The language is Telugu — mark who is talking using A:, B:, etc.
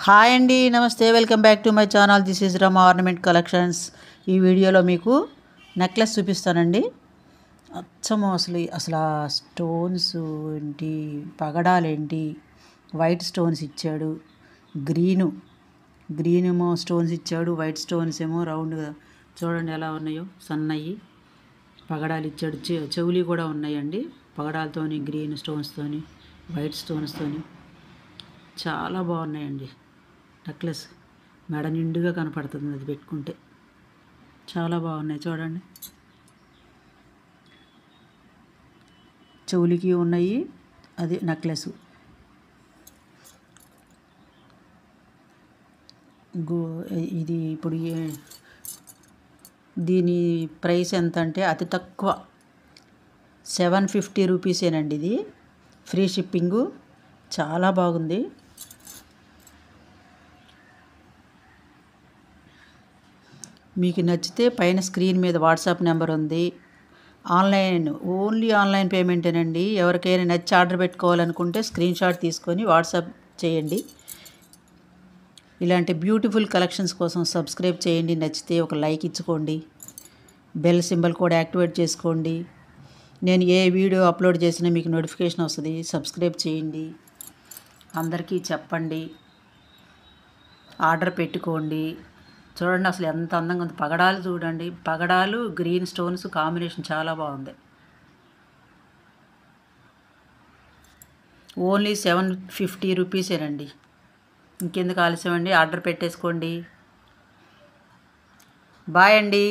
A: హాయ్ అండి, నమస్తే. Welcome back to my channel. This is Rama ornament collections. ఈ వీడియోలో మీకు నెక్లెస్ చూపిస్తానండి. అచ్చము అసలు ఆ స్టోన్స్ ఏంటి, పగడాలేంటి, వైట్ స్టోన్స్ ఇచ్చాడు. గ్రీన్ ఏమో స్టోన్స్ ఇచ్చాడు, వైట్ స్టోన్స్ ఏమో రౌండ్గా చూడండి ఎలా ఉన్నాయో, సన్నయి పగడాలు ఇచ్చాడు. చెవులు కూడా ఉన్నాయండి, పగడాలతోని, గ్రీన్ స్టోన్స్తోని, వైట్ స్టోన్స్తోని చాలా బాగున్నాయండి. నెక్లెస్ మెడ నిండుగా కనపడుతుంది, అది పెట్టుకుంటే చాలా బాగున్నాయి. చూడండి, చెవులకి ఉన్నాయి, అది నెక్లెస్. ఇది ఇప్పుడు దీని ప్రైస్ ఎంత అంటే అతి తక్కువ 750 రూపీసేనండి. ఇది ఫ్రీ షిప్పింగు, చాలా బాగుంది. మీకు నచ్చితే పైన స్క్రీన్ మీద వాట్సాప్ నెంబర్ ఉంది. ఓన్లీ ఆన్లైన్ పేమెంటేనండి. ఎవరికైనా నచ్చి ఆర్డర్ పెట్టుకోవాలనుకుంటే స్క్రీన్ షాట్ తీసుకొని వాట్సాప్ చేయండి. ఇలాంటి బ్యూటిఫుల్ కలెక్షన్స్ కోసం సబ్స్క్రైబ్ చేయండి. నచ్చితే ఒక లైక్ ఇచ్చుకోండి, బెల్ సింబల్ కూడా యాక్టివేట్ చేసుకోండి. నేను ఏ వీడియో అప్లోడ్ చేసినా మీకు నోటిఫికేషన్ వస్తుంది. సబ్స్క్రైబ్ చేయండి, అందరికీ చెప్పండి, ఆర్డర్ పెట్టుకోండి. చూడండి అసలు ఎంత అందంగా ఉంది. పగడాలు చూడండి, పగడాలు గ్రీన్ స్టోన్స్ కాంబినేషన్ చాలా బాగుంది. ఓన్లీ 750 రూపీసేనండి. ఇంకెందుకు ఆలస్యం అండి, ఆర్డర్ పెట్టేసుకోండి. బాయ్ అండి.